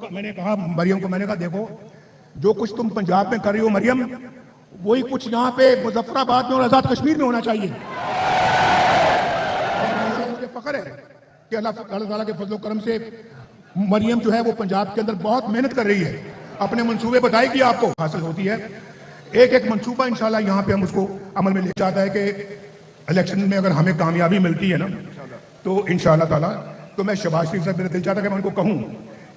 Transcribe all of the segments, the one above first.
मैंने कहा मरियम को, मैंने कहा देखो जो कुछ तुम पंजाब में कर रही हो मरियम, वही कुछ यहाँ पे मुजफ्फराबाद में और आजाद कश्मीर में होना चाहिए। मुझे फख्र है कि अल्लाह ताला के फजल करम से मरियम जो है वो पंजाब के अंदर बहुत मेहनत कर रही है, अपने मंसूबे बताएगी आपको हासिल होती है। एक एक मंसूबा इंशाल्लाह यहाँ पे हम उसको अमल में ले जाता है कि इलेक्शन में अगर हमें कामयाबी मिलती है ना तो इंशाल्लाह ताला, तो मैं शहबाज शरीफ से मेरा दिल चाहता है कि मैं उनको कहूँ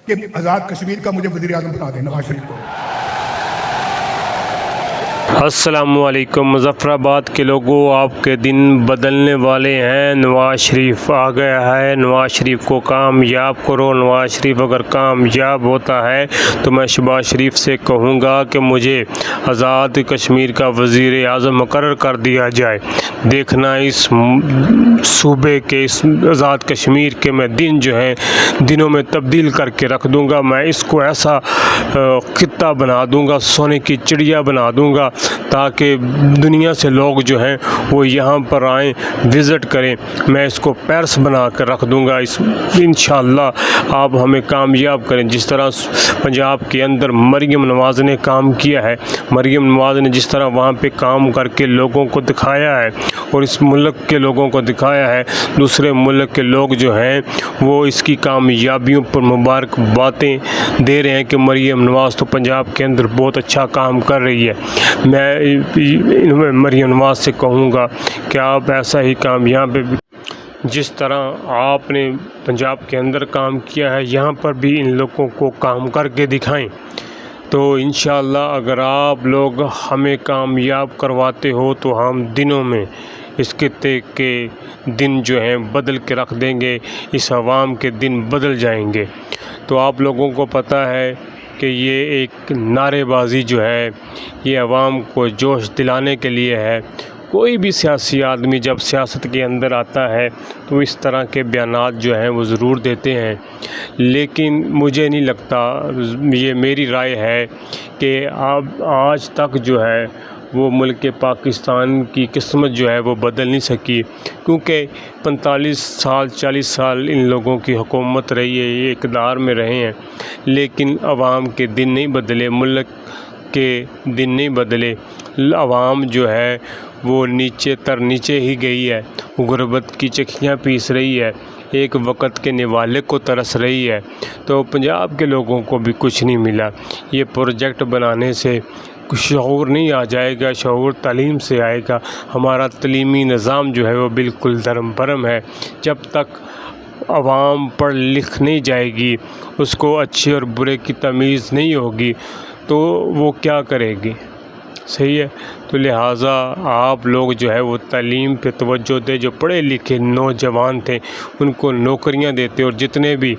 कि आज़ाद कश्मीर का मुझे वज़ीर आज़म बना दें नवाज शरीफ को। अस्सलामुअलैकुम मुज़फ़्फ़राबाद के लोगों, आपके दिन बदलने वाले हैं। नवाज शरीफ आ गया है, नवाज शरीफ को कामयाब करो। नवाज शरीफ अगर कामयाब होता है तो मैं शहबाज शरीफ से कहूँगा कि मुझे आज़ाद कश्मीर का वज़ीर आज़म मुकर्रर कर दिया जाए। देखना इस सूबे के, इस आज़ाद कश्मीर के मैं दिन जो है दिनों में तब्दील करके रख दूँगा। मैं इसको ऐसा खित्ता बना दूँगा, सोने की चिड़िया बना दूँगा, ताकि दुनिया से लोग जो हैं वो यहाँ पर आएँ, विज़िट करें। मैं इसको पैरिस बना कर रख दूँगा। इस इंशाअल्लाह आप हमें कामयाब करें। जिस तरह पंजाब के अंदर मरियम नवाज़ ने काम किया है, मरियम नवाज़ ने जिस तरह वहाँ पे काम करके लोगों को दिखाया है और इस मुल्क के लोगों को दिखाया है, दूसरे मुल्क के लोग जो हैं वो इसकी कामयाबियों पर मुबारकबादें दे रहे हैं कि मरियम नवाज़ तो पंजाब के अंदर बहुत अच्छा काम कर रही है। मैं मरियम नवाज़ से कहूँगा कि आप ऐसा ही काम यहाँ पे जिस तरह आपने पंजाब के अंदर काम किया है, यहाँ पर भी इन लोगों को काम करके दिखाएं। तो इंशाअल्लाह अगर आप लोग हमें कामयाब करवाते हो तो हम दिनों में इस खित्ते के दिन जो हैं बदल के रख देंगे, इस अवाम के दिन बदल जाएंगे। तो आप लोगों को पता है कि ये एक नारेबाज़ी जो है ये अवाम को जोश दिलाने के लिए है। कोई भी सियासी आदमी जब सियासत के अंदर आता है तो इस तरह के बयानात जो हैं वो ज़रूर देते हैं, लेकिन मुझे नहीं लगता, ये मेरी राय है कि अब आज तक जो है वो मुल्क पाकिस्तान की किस्मत जो है वो बदल नहीं सकी, क्योंकि 45 साल 40 साल इन लोगों की हुकूमत रही है, ये इक़्तिदार में रहे हैं, लेकिन अवाम के दिन नहीं बदले, मुल्क के दिन नहीं बदले। अवाम जो है वो नीचे ही गई है, गुर्बत की चक्कियाँ पीस रही है, एक वक़्त के निवाले को तरस रही है। तो पंजाब के लोगों को भी कुछ नहीं मिला। ये प्रोजेक्ट बनाने से शऊर नहीं आ जाएगा, शऊर तालीम से आएगा। हमारा तलीमी निज़ाम जो है वो बिल्कुल धर्म भरम है। जब तक अवाम पढ़ लिख नहीं जाएगी, उसको अच्छे और बुरे की तमीज़ नहीं होगी, तो वो क्या करेगी? सही है। तो लिहाजा आप लोग जो है वो तालीम पे तवज्जो दे। जो पढ़े लिखे नौजवान थे उनको नौकरियां देते, और जितने भी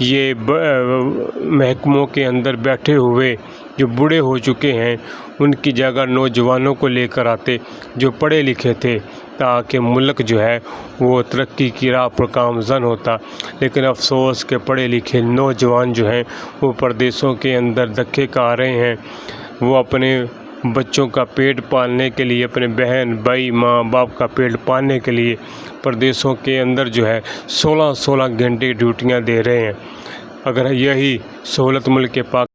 ये महकमों के अंदर बैठे हुए जो बूढ़े हो चुके हैं उनकी जगह नौजवानों को लेकर आते जो पढ़े लिखे थे, ताकि मुल्क जो है वो तरक्की की राह पर गामज़न होता। लेकिन अफसोस के पढ़े लिखे नौजवान जो हैं वो परदेशों के अंदर धक्के खा रहे हैं। वो अपने बच्चों का पेट पालने के लिए, अपने बहन भाई माँ बाप का पेट पालने के लिए परदेशों के अंदर जो है 16-16 घंटे ड्यूटियाँ दे रहे हैं। अगर यही सहूलत मुल्क के पाक